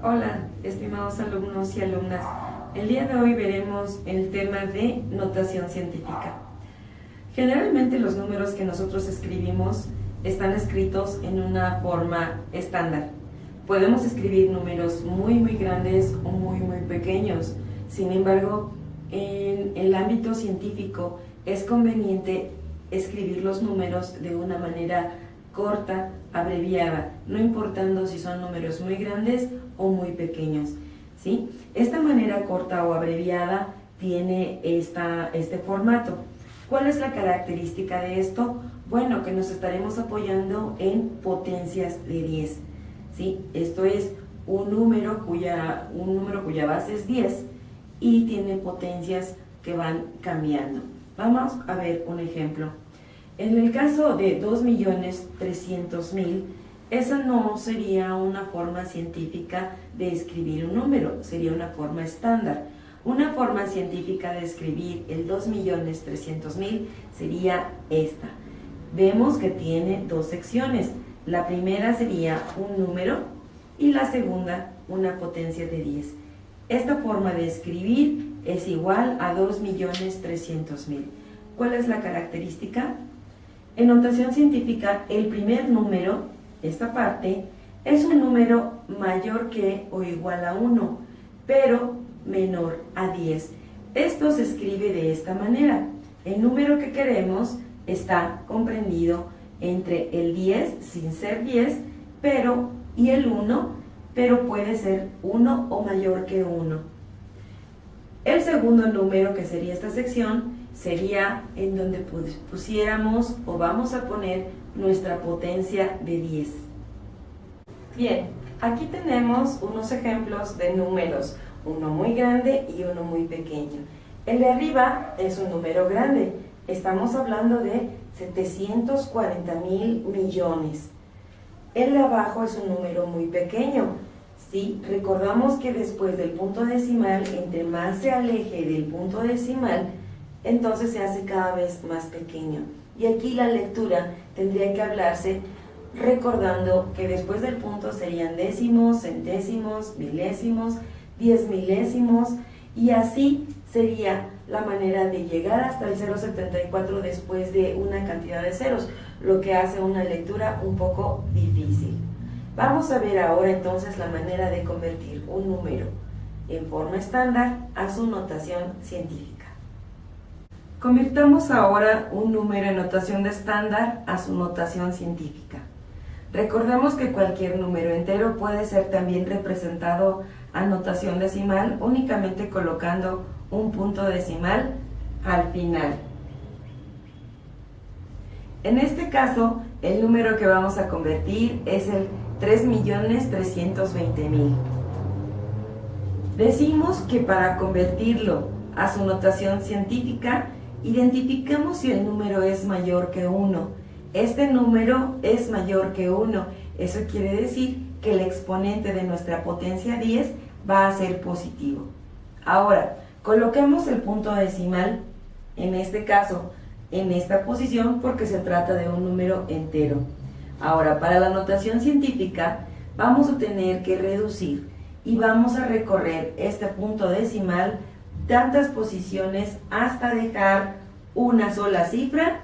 Hola, estimados alumnos y alumnas. El día de hoy veremos el tema de notación científica. Generalmente los números que nosotros escribimos están escritos en una forma estándar. Podemos escribir números muy grandes o muy pequeños. Sin embargo, en el ámbito científico es conveniente escribir los números de una manera corta, abreviada, no importando si son números muy grandes o muy pequeños, ¿sí? Esta manera corta o abreviada tiene este formato. ¿Cuál es la característica de esto? Bueno, que nos estaremos apoyando en potencias de 10, ¿sí? Esto es un número cuya base es 10 y tiene potencias que van cambiando. Vamos a ver un ejemplo. En el caso de 2.300.000, esa no sería una forma científica de escribir un número, sería una forma estándar. Una forma científica de escribir el 2.300.000 sería esta. Vemos que tiene dos secciones. La primera sería un número y la segunda una potencia de 10. Esta forma de escribir es igual a 2.300.000. ¿Cuál es la característica? En notación científica, el primer número, esta parte, es un número mayor que o igual a 1, pero menor a 10. Esto se escribe de esta manera. El número que queremos está comprendido entre el 10, sin ser 10, y el 1, pero puede ser 1 o mayor que 1. El segundo número, que sería esta sección, sería en donde pusiéramos o vamos a poner nuestra potencia de 10. Bien, aquí tenemos unos ejemplos de números, uno muy grande y uno muy pequeño. El de arriba es un número grande, estamos hablando de 740.000 millones. El de abajo es un número muy pequeño. ¿Sí? Recordamos que después del punto decimal, entre más se aleje del punto decimal, entonces se hace cada vez más pequeño. Y aquí la lectura tendría que hablarse recordando que después del punto serían décimos, centésimos, milésimos, 10 milésimos, y así sería la manera de llegar hasta el 0,74 después de una cantidad de ceros, lo que hace una lectura un poco difícil. Vamos a ver ahora entonces la manera de convertir un número en forma estándar a su notación científica. Convirtamos ahora un número en notación de estándar a su notación científica. Recordemos que cualquier número entero puede ser también representado a notación decimal únicamente colocando un punto decimal al final. En este caso, el número que vamos a convertir es el 3.320.000. Decimos que para convertirlo a su notación científica, identificamos si el número es mayor que 1. Este número es mayor que 1. Eso quiere decir que el exponente de nuestra potencia 10 va a ser positivo. Ahora, coloquemos el punto decimal, en este caso, en esta posición porque se trata de un número entero. Ahora, para la notación científica, vamos a tener que reducir y vamos a recorrer este punto decimal tantas posiciones hasta dejar una sola cifra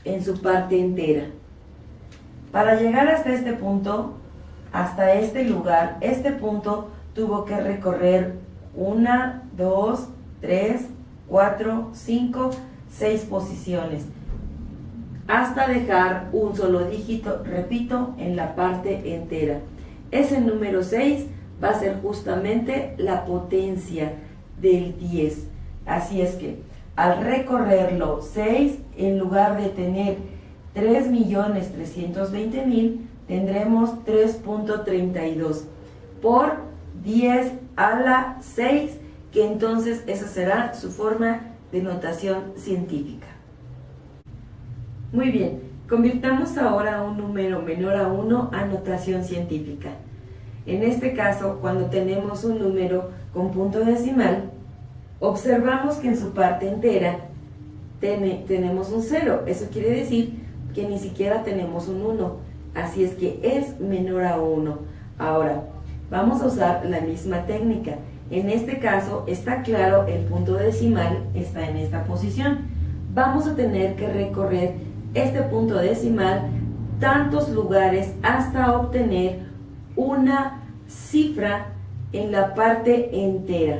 en su parte entera. Para llegar hasta este punto, hasta este lugar, este punto tuvo que recorrer 1, 2, 3, 4, 5, 6 posiciones hasta dejar un solo dígito, repito, en la parte entera. Ese número 6 va a ser justamente la potencia del 10. Así es que al recorrerlo 6, en lugar de tener 3.320.000, tendremos 3.32 por 10 a la 6, que entonces esa será su forma de notación científica. Muy bien, convirtamos ahora un número menor a 1 a notación científica. En este caso, cuando tenemos un número con punto decimal, observamos que en su parte entera tenemos un 0. Eso quiere decir que ni siquiera tenemos un 1. Así es que es menor a 1. Ahora, vamos a usar la misma técnica. En este caso, está claro, el punto decimal está en esta posición. Vamos a tener que recorrer este punto decimal tantos lugares hasta obtener una cifra en la parte entera.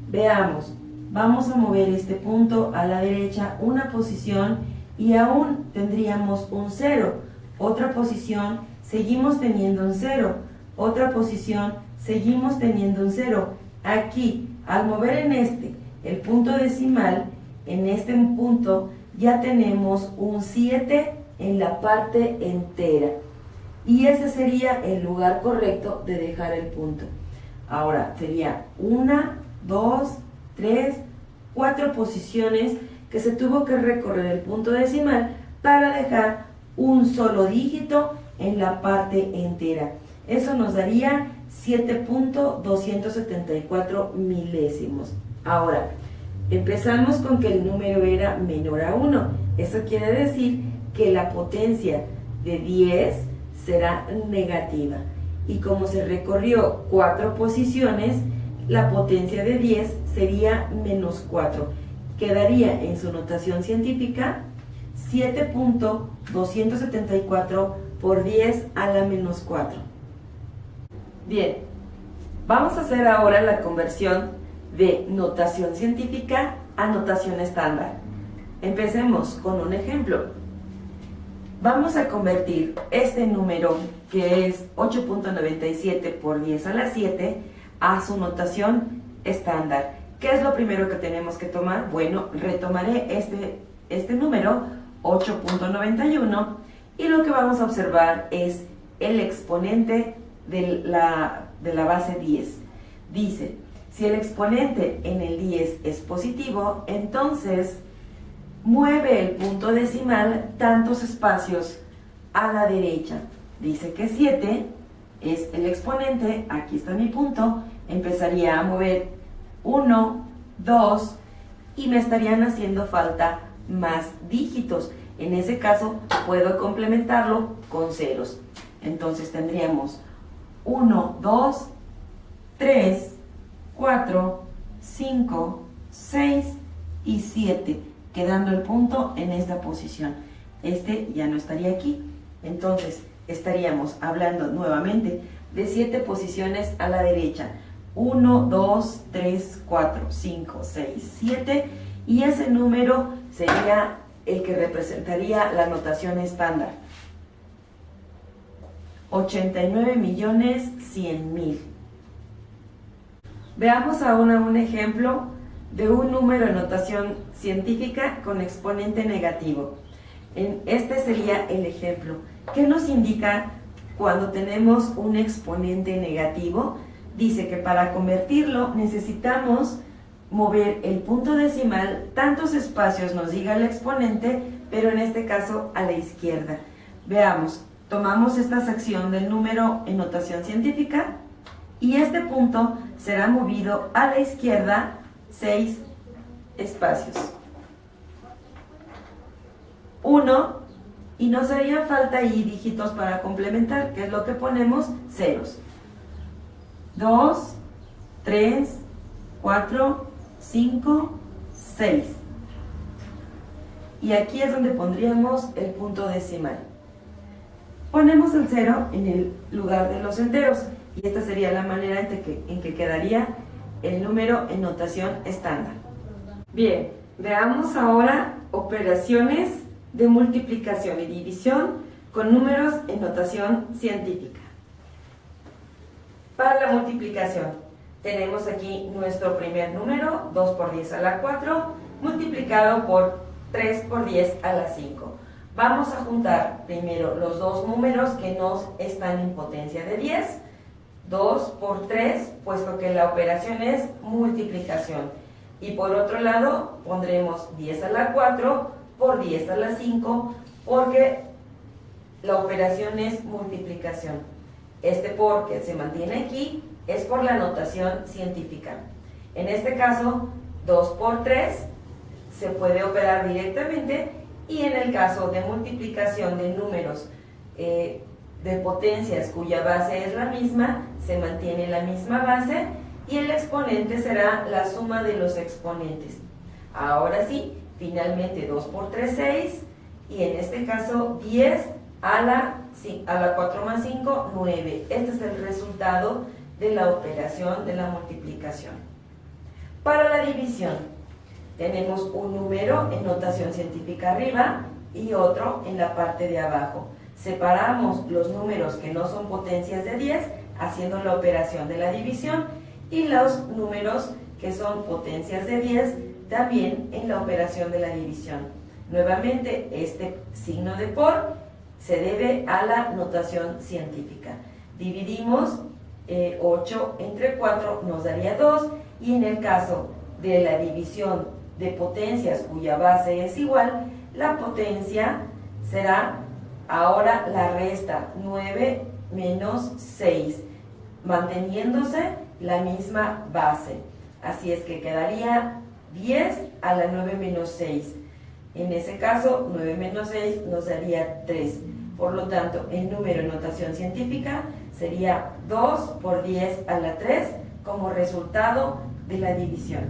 Veamos, vamos a mover este punto a la derecha una posición y aún tendríamos un 0. Otra posición, seguimos teniendo un 0. Otra posición, seguimos teniendo un 0. Aquí, al mover en el punto decimal, en este punto ya tenemos un 7 en la parte entera. Y ese sería el lugar correcto de dejar el punto. Ahora sería 1, 2, 3, 4 posiciones que se tuvo que recorrer el punto decimal para dejar un solo dígito en la parte entera. Eso nos daría 7.274 milésimos. Ahora, empezamos con que el número era menor a 1. Eso quiere decir que la potencia de 10 será negativa. Y como se recorrió 4 posiciones, la potencia de 10 sería menos 4. Quedaría en su notación científica 7.274 por 10 a la menos 4. Bien, vamos a hacer ahora la conversión de notación científica a notación estándar. Empecemos con un ejemplo. Vamos a convertir este número, que es 8.97 por 10 a la 7, a su notación estándar. ¿Qué es lo primero que tenemos que tomar? Bueno, retomaré este número, 8.91, y lo que vamos a observar es el exponente de la base 10. Dice, si el exponente en el 10 es positivo, entonces mueve el punto decimal tantos espacios a la derecha. Dice que 7 es el exponente, aquí está mi punto, empezaría a mover 1, 2 y me estarían haciendo falta más dígitos. En ese caso puedo complementarlo con ceros. Entonces tendríamos 1, 2, 3, 4, 5, 6 y 7, quedando el punto en esta posición. Este ya no estaría aquí. Entonces estaríamos hablando nuevamente de 7 posiciones a la derecha. 1, 2, 3, 4, 5, 6, 7. Y ese número sería el que representaría la notación estándar. 89.100.000. Veamos ahora un ejemplo de un número en notación científica con exponente negativo. Este sería el ejemplo. ¿Qué nos indica cuando tenemos un exponente negativo? Dice que para convertirlo necesitamos mover el punto decimal tantos espacios nos diga el exponente, pero en este caso a la izquierda. Veamos, tomamos esta sección del número en notación científica y este punto será movido a la izquierda 6 espacios. 1, y nos haría falta ahí dígitos para complementar, que es lo que ponemos, ceros. 2, 3, 4, 5, 6. Y aquí es donde pondríamos el punto decimal. Ponemos el 0 en el lugar de los enteros y esta sería la manera en que quedaría el número en notación estándar. Bien, veamos ahora operaciones de multiplicación y división con números en notación científica. Para la multiplicación, tenemos aquí nuestro primer número, 2 por 10 a la 4, multiplicado por 3 por 10 a la 5. Vamos a juntar primero los dos números que nos están en potencia de 10, 2 por 3, puesto que la operación es multiplicación. Y por otro lado, pondremos 10 a la 4 por 10 a la 5, porque la operación es multiplicación. Este por que se mantiene aquí es por la notación científica. En este caso, 2 por 3 se puede operar directamente, y en el caso de multiplicación de números de potencias cuya base es la misma, se mantiene la misma base y el exponente será la suma de los exponentes. Ahora sí, finalmente 2 por 3, 6, y en este caso 10 a la 4 más 5, 9. Este es el resultado de la operación de la multiplicación. Para la división, tenemos un número en notación científica arriba y otro en la parte de abajo. Separamos los números que no son potencias de 10 haciendo la operación de la división y los números que son potencias de 10 también en la operación de la división. Nuevamente, este signo de por se debe a la notación científica. Dividimos 8 entre 4 nos daría 2 y en el caso de la división de potencias cuya base es igual, la potencia será ahora la resta 9 menos 6, manteniéndose la misma base. Así es que quedaría 10 a la 9 menos 6. En ese caso, 9 menos 6 nos daría 3. Por lo tanto, el número en notación científica sería 2 por 10 a la 3 como resultado de la división.